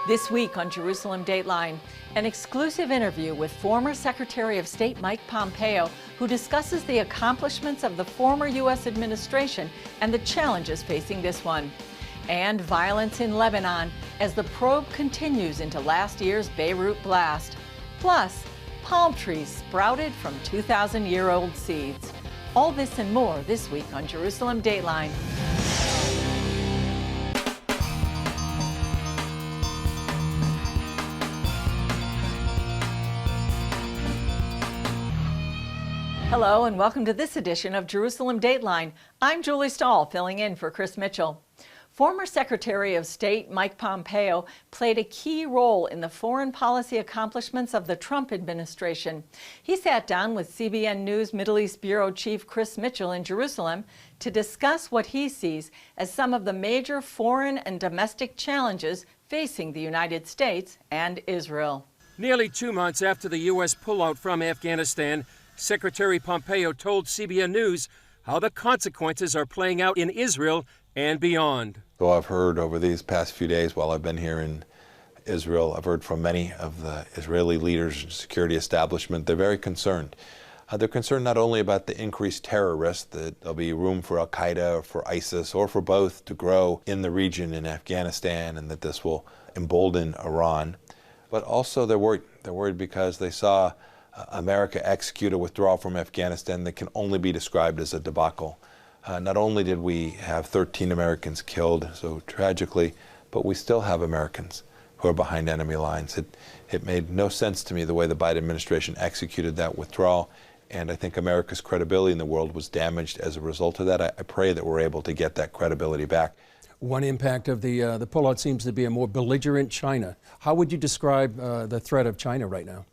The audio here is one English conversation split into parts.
This week on Jerusalem Dateline, an exclusive interview with former Secretary of State Mike Pompeo, who discusses the accomplishments of the former U.S. administration and the challenges facing this one. And violence in Lebanon as the probe continues into last year's Beirut blast. Plus, palm trees sprouted from 2,000-year-old seeds. All this and more this week on Jerusalem Dateline. Hello and welcome to this edition of Jerusalem Dateline. I'm Julie Stahl, filling in for Chris Mitchell. Former Secretary of State Mike Pompeo played a key role in the foreign policy accomplishments of the Trump administration. He sat down with CBN News Middle East Bureau Chief Chris Mitchell in Jerusalem to discuss what he sees as some of the major foreign and domestic challenges facing the United States and Israel. Nearly 2 months after the U.S. pullout from Afghanistan, Secretary Pompeo told CBN News how the consequences are playing out in Israel and beyond. So I've heard over these past few days while I've been here in Israel, I've heard from many of the Israeli leaders and security establishment. They're very concerned. They're concerned not only about the increased terror risk, that there'll be room for Al-Qaeda or for ISIS or for both to grow in the region in Afghanistan, and that this will embolden Iran, but also they're worried. They're worried because they saw America execute a withdrawal from Afghanistan that can only be described as a debacle. Not only did we have 13 Americans killed, so tragically, but we still have Americans who are behind enemy lines. It made no sense to me the way the Biden administration executed that withdrawal, and I think America's credibility in the world was damaged as a result of that. I pray that we're able to get that credibility back. One impact of the pullout seems to be a more belligerent China. How would you describe the threat of China right now?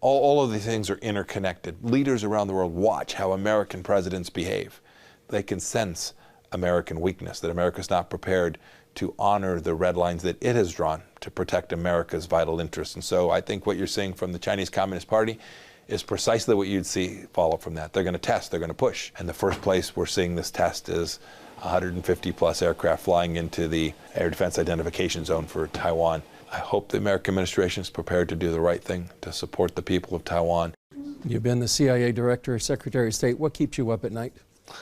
All of these things are interconnected. Leaders around the world watch how American presidents behave. They can sense American weakness, that America's not prepared to honor the red lines that it has drawn to protect America's vital interests. And so I think what you're seeing from the Chinese Communist Party is precisely what you'd see follow from that. They're going to test, they're going to push. And the first place we're seeing this test is 150 plus aircraft flying into the air defense identification zone for Taiwan. I hope the American administration is prepared to do the right thing to support the people of Taiwan. You've been the CIA Director, Secretary of State. What keeps you up at night?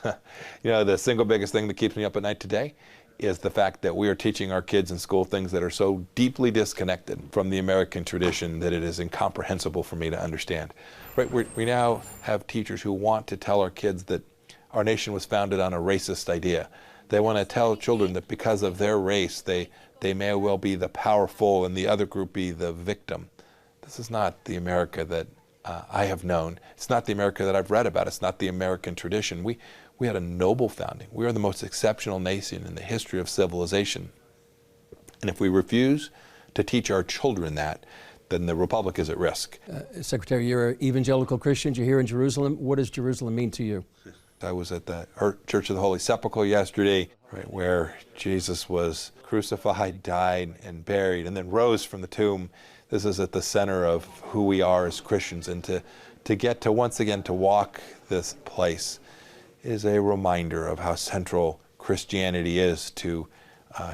You know, the single biggest thing that keeps me up at night today is the fact that we are teaching our kids in school things that are so deeply disconnected from the American tradition that it is incomprehensible for me to understand. Right? We now have teachers who want to tell our kids that our nation was founded on a racist idea. They want to tell children that because of their race, they may well be the powerful and the other group be the victim. This is not the America that I have known. It's not the America that I've read about. It's not the American tradition. We had a noble founding. We are the most exceptional nation in the history of civilization. And if we refuse to teach our children that, then the Republic is at risk. Secretary, you're an evangelical Christian. You're here in Jerusalem. What does Jerusalem mean to you? I was at the Church of the Holy Sepulchre yesterday, right, where Jesus was crucified, died, and buried, and then rose from the tomb. This is at the center of who we are as Christians, and to get to once again to walk this place is a reminder of how central Christianity is to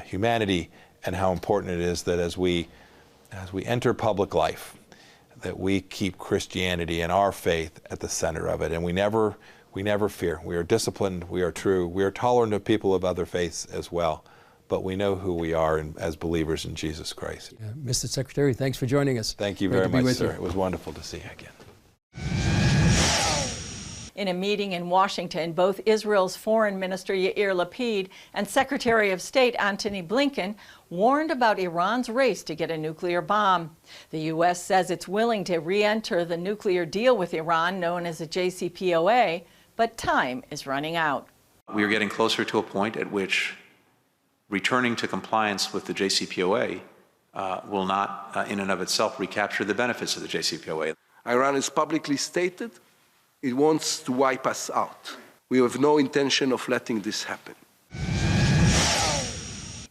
humanity, and how important it is that as we enter public life, that we keep Christianity and our faith at the center of it, and we never fear. We are disciplined, we are true, we are tolerant of people of other faiths as well, but we know who we are as believers in Jesus Christ. Yeah. Mr. Secretary, thanks for joining us. Thank you very much, sir. It was wonderful to see you again. In a meeting in Washington, both Israel's Foreign Minister Yair Lapid and Secretary of State Antony Blinken warned about Iran's race to get a nuclear bomb. The U.S. says it's willing to re-enter the nuclear deal with Iran, known as the JCPOA, but time is running out. We are getting closer to a point at which returning to compliance with the JCPOA will not, in and of itself, recapture the benefits of the JCPOA. Iran has publicly stated it wants to wipe us out. We have no intention of letting this happen.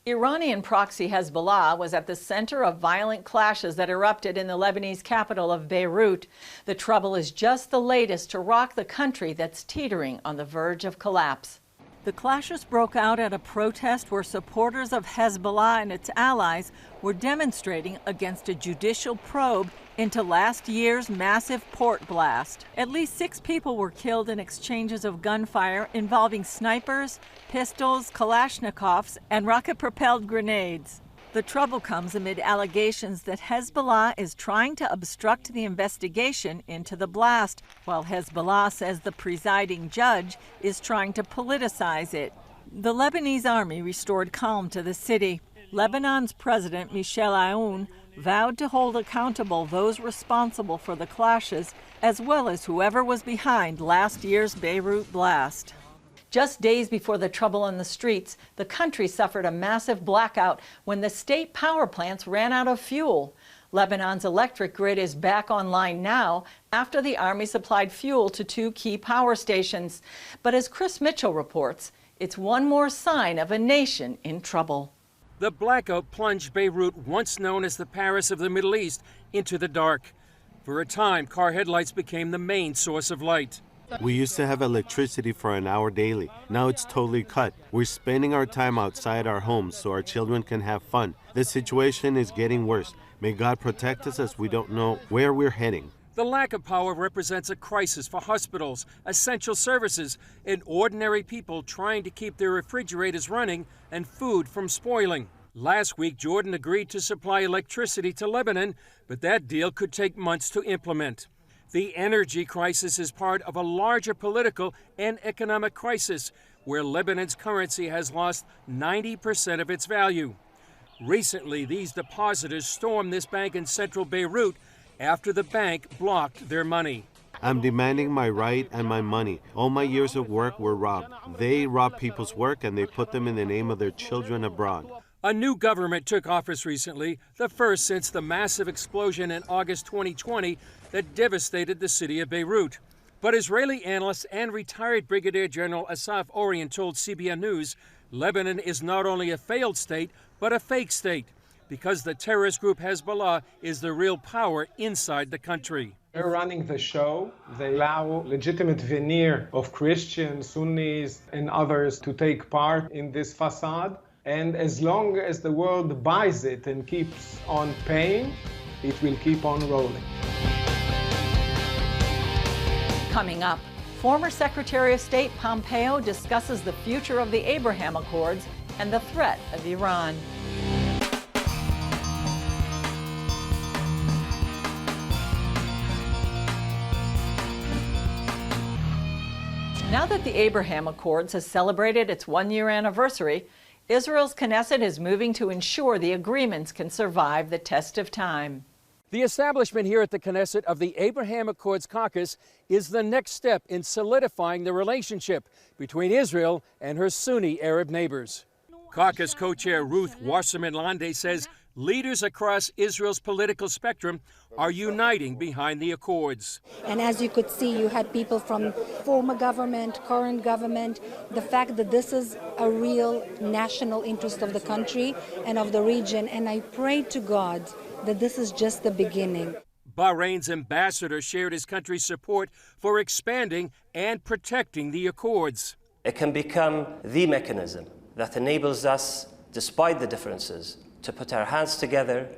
Iranian proxy Hezbollah was at the center of violent clashes that erupted in the Lebanese capital of Beirut. The trouble is just the latest to rock the country that's teetering on the verge of collapse. The clashes broke out at a protest where supporters of Hezbollah and its allies were demonstrating against a judicial probe into last year's massive port blast. At least 6 people were killed in exchanges of gunfire involving snipers, pistols, Kalashnikovs, and rocket-propelled grenades. The trouble comes amid allegations that Hezbollah is trying to obstruct the investigation into the blast, while Hezbollah says the presiding judge is trying to politicize it. The Lebanese army restored calm to the city. Lebanon's president, Michel Aoun, vowed to hold accountable those responsible for the clashes, as well as whoever was behind last year's Beirut blast. Just days before the trouble in the streets, the country suffered a massive blackout when the state power plants ran out of fuel. Lebanon's electric grid is back online now after the army supplied fuel to 2 key power stations. But as Chris Mitchell reports, it's one more sign of a nation in trouble. The blackout plunged Beirut, once known as the Paris of the Middle East, into the dark. For a time, car headlights became the main source of light. We used to have electricity for an hour daily. Now it's totally cut. We're spending our time outside our homes so our children can have fun. This situation is getting worse. May God protect us as we don't know where we're heading. The lack of power represents a crisis for hospitals, essential services, and ordinary people trying to keep their refrigerators running and food from spoiling. Last week, Jordan agreed to supply electricity to Lebanon, but that deal could take months to implement. The energy crisis is part of a larger political and economic crisis where Lebanon's currency has lost 90% of its value. Recently, these depositors stormed this bank in central Beirut after the bank blocked their money. I'm demanding my right and my money. All my years of work were robbed. They robbed people's work and they put them in the name of their children abroad. A new government took office recently, the first since the massive explosion in August 2020 that devastated the city of Beirut. But Israeli analyst and retired Brigadier General Asaf Orion told CBN News, Lebanon is not only a failed state, but a fake state, because the terrorist group Hezbollah is the real power inside the country. They're running the show. They allow legitimate veneer of Christians, Sunnis, and others to take part in this facade. And as long as the world buys it and keeps on paying, it will keep on rolling. Coming up, former Secretary of State Pompeo discusses the future of the Abraham Accords and the threat of Iran. Now that the Abraham Accords has celebrated its 1-year anniversary, Israel's Knesset is moving to ensure the agreements can survive the test of time. The establishment here at the Knesset of the Abraham Accords Caucus is the next step in solidifying the relationship between Israel and her Sunni Arab neighbors. Caucus co-chair Ruth Wasserman-Lande says leaders across Israel's political spectrum are uniting behind the accords. And as you could see, you had people from former government, current government, the fact that this is a real national interest of the country and of the region. And I pray to God that this is just the beginning. Bahrain's ambassador shared his country's support for expanding and protecting the accords. It can become the mechanism that enables us, despite the differences, to put our hands together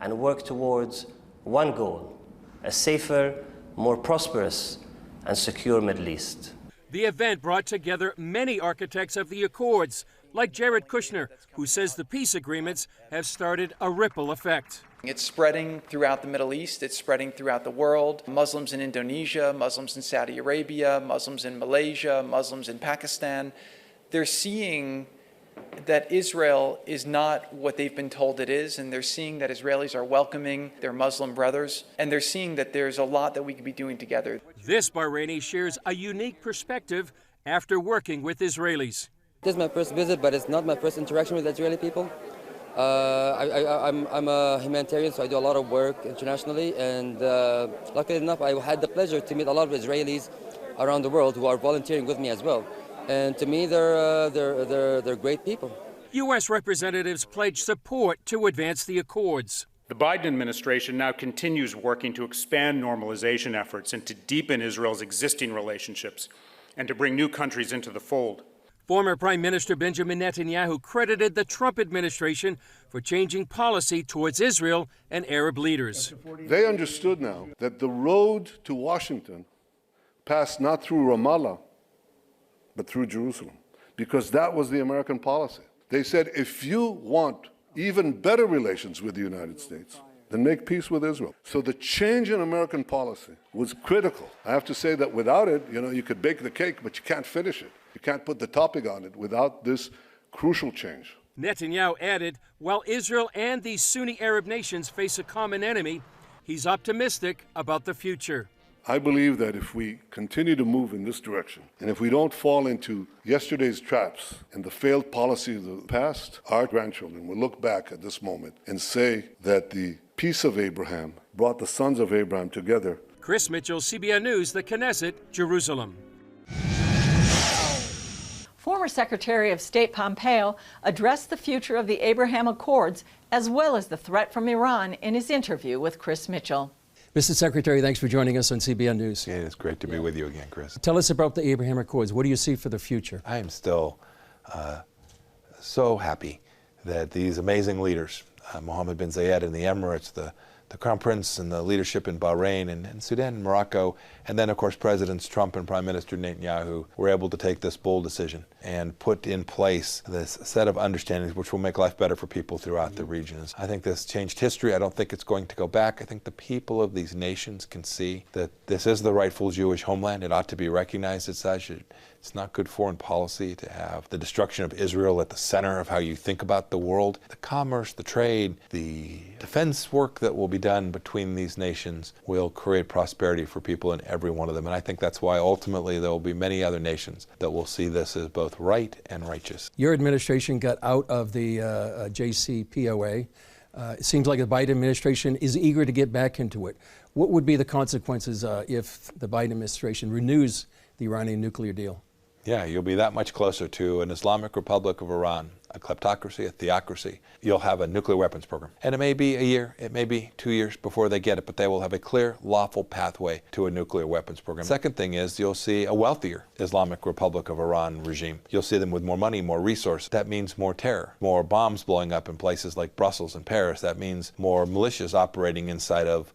and work towards one goal, a safer, more prosperous and secure Middle East. The event brought together many architects of the accords, like Jared Kushner, who says the peace agreements have started a ripple effect. It's spreading throughout the Middle East, it's spreading throughout the world. Muslims in Indonesia, Muslims in Saudi Arabia, Muslims in Malaysia, Muslims in Pakistan, they're seeing that Israel is not what they've been told it is, and they're seeing that Israelis are welcoming their Muslim brothers, and they're seeing that there's a lot that we could be doing together. This Bahraini shares a unique perspective after working with Israelis. This is my first visit, but it's not my first interaction with Israeli people. I'm a humanitarian, so I do a lot of work internationally, and luckily enough, I had the pleasure to meet a lot of Israelis around the world who are volunteering with me as well. And to me, they're great people. U.S. representatives pledged support to advance the accords. The Biden administration now continues working to expand normalization efforts and to deepen Israel's existing relationships and to bring new countries into the fold. Former Prime Minister Benjamin Netanyahu credited the Trump administration for changing policy towards Israel and Arab leaders. They understood now that the road to Washington passed not through Ramallah, but through Jerusalem, because that was the American policy. They said, if you want even better relations with the United States, then make peace with Israel. So the change in American policy was critical. I have to say that without it, you could bake the cake, but you can't finish it. You can't put the topping on it without this crucial change. Netanyahu added, while Israel and these Sunni Arab nations face a common enemy, he's optimistic about the future. I believe that if we continue to move in this direction, and if we don't fall into yesterday's traps and the failed policy of the past, our grandchildren will look back at this moment and say that the peace of Abraham brought the sons of Abraham together. Chris Mitchell, CBN News, the Knesset, Jerusalem. Former Secretary of State Pompeo addressed the future of the Abraham Accords as well as the threat from Iran in his interview with Chris Mitchell. Mr. Secretary, thanks for joining us on CBN News. Yeah, it's great to be with you again, Chris. Tell us about the Abraham Accords. What do you see for the future? I am still so happy that these amazing leaders, Mohammed bin Zayed in the Emirates, the Crown Prince and the leadership in Bahrain and Sudan and Morocco, and then of course Presidents Trump and Prime Minister Netanyahu were able to take this bold decision and put in place this set of understandings which will make life better for people throughout the regions. I think this changed history. I don't think it's going to go back. I think the people of these nations can see that this is the rightful Jewish homeland. It ought to be recognized as such. It's not good foreign policy to have the destruction of Israel at the center of how you think about the world. The commerce, the trade, the defense work that will be done between these nations will create prosperity for people in every one of them. And I think that's why ultimately there will be many other nations that will see this as both right and righteous. Your administration got out of the JCPOA. It seems like the Biden administration is eager to get back into it. What would be the consequences if the Biden administration renews the Iranian nuclear deal? Yeah, you'll be that much closer to an Islamic Republic of Iran, a kleptocracy, a theocracy. You'll have a nuclear weapons program. And it may be a year, it may be 2 years before they get it, but they will have a clear, lawful pathway to a nuclear weapons program. Second thing is you'll see a wealthier Islamic Republic of Iran regime. You'll see them with more money, more resources. That means more terror, more bombs blowing up in places like Brussels and Paris. That means more militias operating inside of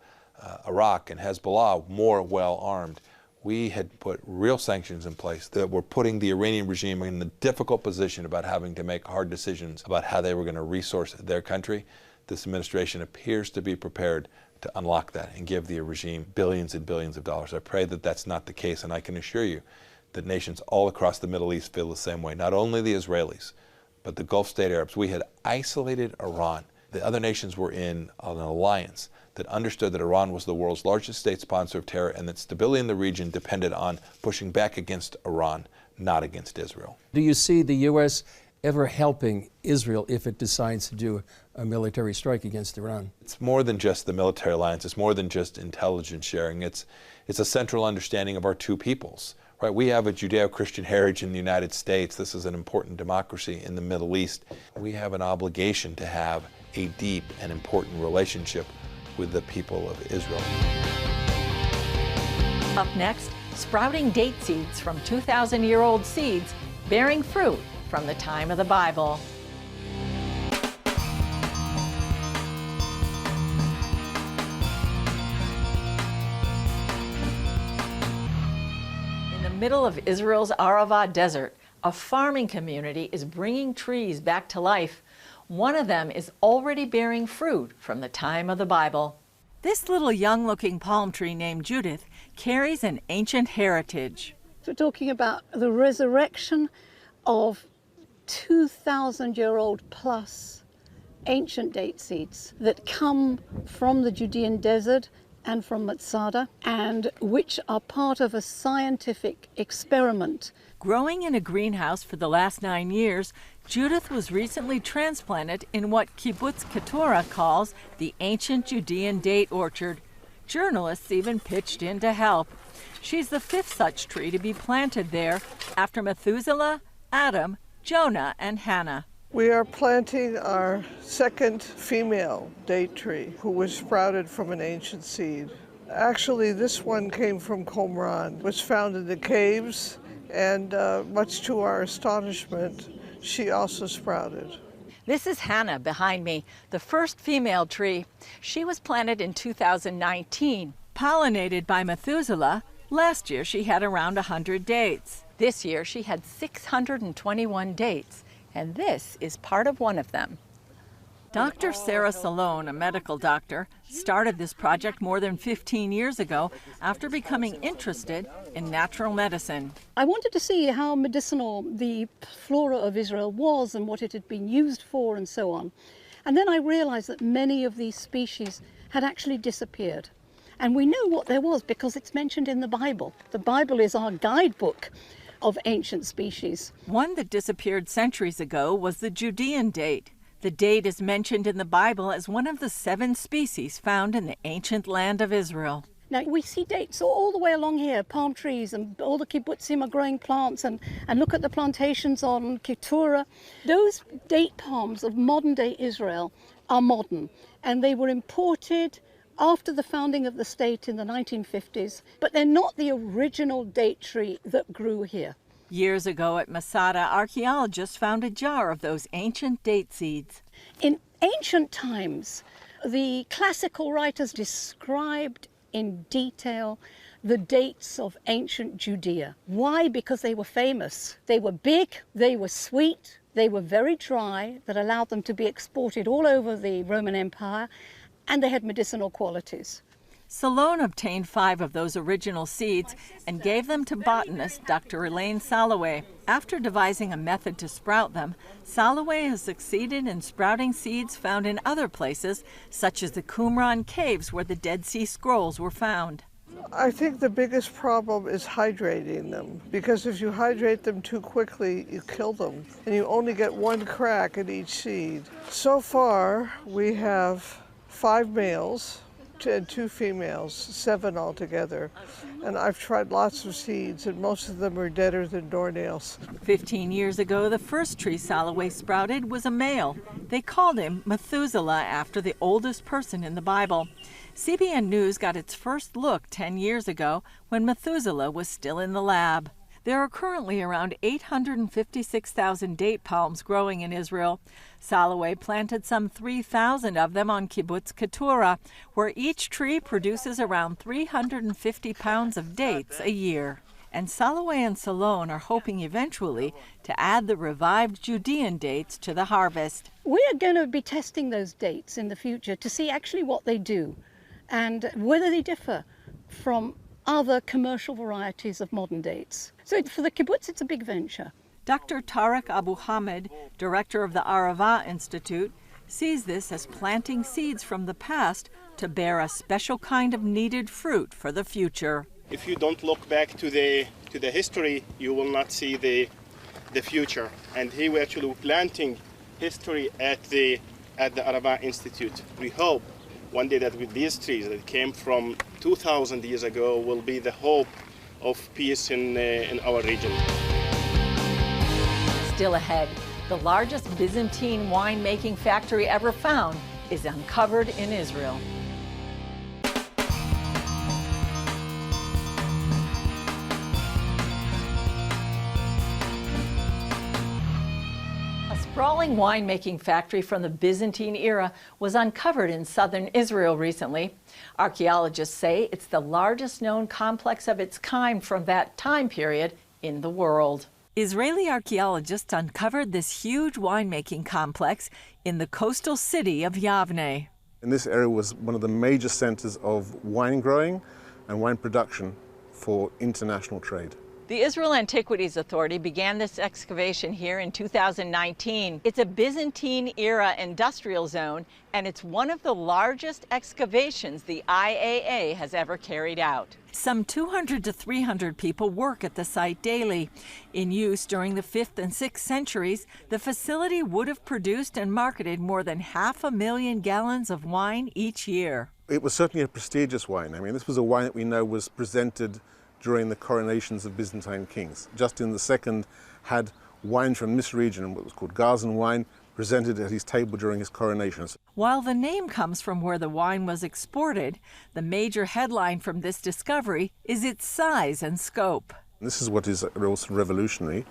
Iraq and Hezbollah, more well-armed. We had put real sanctions in place that were putting the Iranian regime in the difficult position about having to make hard decisions about how they were going to resource their country. This administration appears to be prepared to unlock that and give the regime billions and billions of dollars. I pray that that's not the case, and I can assure you that nations all across the Middle East feel the same way. Not only the Israelis, but the Gulf state Arabs. We had isolated Iran. The other nations were in an alliance that understood that Iran was the world's largest state sponsor of terror and that stability in the region depended on pushing back against Iran, not against Israel. Do you see the U.S. ever helping Israel if it decides to do a military strike against Iran? It's more than just the military alliance. It's more than just intelligence sharing. It's a central understanding of our two peoples. Right, we have a Judeo-Christian heritage in the United States. This is an important democracy in the Middle East. We have an obligation to have a deep and important relationship with the people of Israel. Up next, sprouting date seeds from 2,000-year-old seeds bearing fruit from the time of the Bible. In the middle of Israel's Arava Desert, a farming community is bringing trees back to life. One of them is already bearing fruit from the time of the Bible. This little young-looking palm tree named Judith carries an ancient heritage. We're talking about the resurrection of 2,000-year-old plus ancient date seeds that come from the Judean desert and from Masada, and which are part of a scientific experiment. Growing in a greenhouse for the last 9 years, Judith was recently transplanted in what Kibbutz Keturah calls the ancient Judean date orchard. Journalists even pitched in to help. She's the 5th such tree to be planted there after Methuselah, Adam, Jonah, and Hannah. We are planting our 2nd female date tree, who was sprouted from an ancient seed. Actually, this one came from Qumran, was found in the caves And much to our astonishment, she also sprouted. This is Hannah behind me, the first female tree. She was planted in 2019. Pollinated by Methuselah, last year she had around 100 dates. This year she had 621 dates, and this is part of one of them. Dr. Sarah Salone, a medical doctor, started this project more than 15 years ago after becoming interested in natural medicine. I wanted to see how medicinal the flora of Israel was and what it had been used for and so on. And then I realized that many of these species had actually disappeared. And we know what there was because it's mentioned in the Bible. The Bible is our guidebook of ancient species. One that disappeared centuries ago was the Judean date. The date is mentioned in the Bible as one of the 7 species found in the ancient land of Israel. Now, we see dates all the way along here, palm trees, and all the kibbutzim are growing plants, and look at the plantations on Keturah. Those date palms of modern-day Israel are modern, and they were imported after the founding of the state in the 1950s, but they're not the original date tree that grew here. Years ago at Masada, archaeologists found a jar of those ancient date seeds. In ancient times, the classical writers described in detail the dates of ancient Judea. Why? Because they were famous. They were big, they were sweet, they were very dry, that allowed them to be exported all over the Roman Empire, and they had medicinal qualities. Salone obtained 5 of those original seeds and gave them to botanist Dr. Elaine Soloway. After devising a method to sprout them, Soloway has succeeded in sprouting seeds found in other places, such as the Qumran caves where the Dead Sea Scrolls were found. I think the biggest problem is hydrating them, because if you hydrate them too quickly, you kill them, and you only get 1 crack in each seed. So far, we have 5 males and 2 females, 7 altogether. And I've tried lots of seeds, and most of them are deader than doornails. 15 years ago, the first tree Soloway sprouted was a male. They called him Methuselah after the oldest person in the Bible. CBN News got its first look 10 years ago when Methuselah was still in the lab. There are currently around 856,000 date palms growing in Israel. Soloway planted some 3,000 of them on kibbutz Keturah, where each tree produces around 350 pounds of dates a year. And Soloway and Salone are hoping eventually to add the revived Judean dates to the harvest. We're going to be testing those dates in the future to see actually what they do and whether they differ from other commercial varieties of modern dates. So for the kibbutz, it's a big venture. Dr. Tariq Abu Hamid, director of the Arava Institute, sees this as planting seeds from the past to bear a special kind of needed fruit for the future. If you don't look back to the history, you will not see the future. And here we're actually planting history at the Arava Institute. We hope one day that with these trees that came from 2,000 years ago will be the hope of peace in our region. Still ahead, the largest Byzantine winemaking factory ever found is uncovered in Israel. A sprawling winemaking factory from the Byzantine era was uncovered in southern Israel recently. Archaeologists say it's the largest known complex of its kind from that time period in the world. Israeli archaeologists uncovered this huge winemaking complex in the coastal city of Yavne. And this area was one of the major centers of wine growing and wine production for international trade. The Israel Antiquities Authority began this excavation here in 2019. It's a Byzantine-era industrial zone, and it's one of the largest excavations the IAA has ever carried out. Some 200 to 300 people work at the site daily. In use during the 5th and 6th centuries, the facility would have produced and marketed more than 500,000 gallons of wine each year. It was certainly a prestigious wine. I mean, this was a wine that we know was presented during the coronations of Byzantine kings. Justin II had wine from this region, what was called Gazan wine, presented at his table during his coronations. While the name comes from where the wine was exported, the major headline from this discovery is its size and scope. And this is what is also revolutionary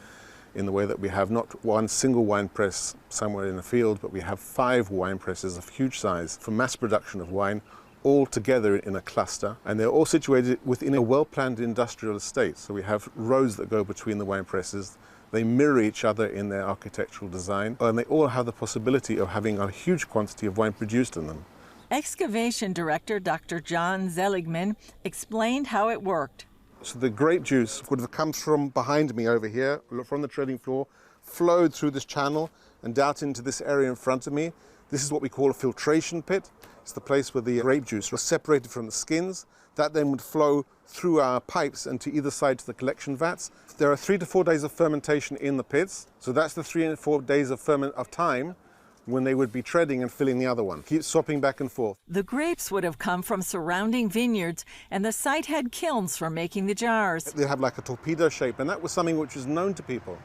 in the way that we have not one single wine press somewhere in a field, but we have 5 wine presses of huge size for mass production of wine, all together in a cluster, and they're all situated within a well-planned industrial estate. So we have roads that go between the wine presses. They mirror each other in their architectural design, and they all have the possibility of having a huge quantity of wine produced in them. Excavation director Dr. John Zeligman explained how it worked. So the grape juice would have come from behind me over here, from the treading floor, flowed through this channel and out into this area in front of me. This is what we call a filtration pit. It's the place where the grape juice was separated from the skins. That then would flow through our pipes and to either side to the collection vats. There are 3 to 4 days of fermentation in the pits. So that's the 3 and 4 days of time when they would be treading and filling the other one. Keep swapping back and forth. The grapes would have come from surrounding vineyards, and the site had kilns for making the jars. They have like a torpedo shape, and that was something which was known to people.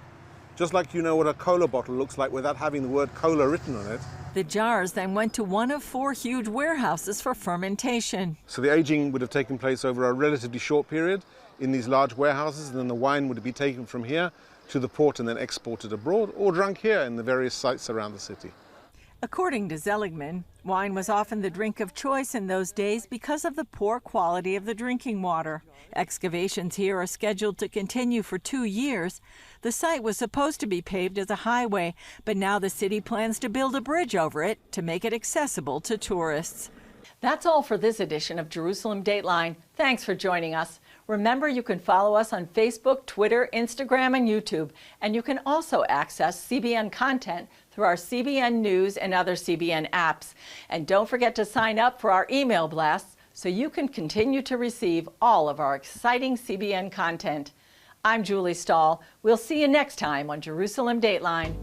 Just like you know what a cola bottle looks like without having the word cola written on it. The jars then went to one of 4 huge warehouses for fermentation. So the aging would have taken place over a relatively short period in these large warehouses, and then the wine would be taken from here to the port and then exported abroad or drunk here in the various sites around the city. According to Zeligman, wine was often the drink of choice in those days because of the poor quality of the drinking water. Excavations here are scheduled to continue for 2 years. The site was supposed to be paved as a highway, but now the city plans to build a bridge over it to make it accessible to tourists. That's all for this edition of Jerusalem Dateline. Thanks for joining us. Remember, you can follow us on Facebook, Twitter, Instagram, and YouTube. And you can also access CBN content through our CBN News and other CBN apps. And don't forget to sign up for our email blasts so you can continue to receive all of our exciting CBN content. I'm Julie Stahl. We'll see you next time on Jerusalem Dateline.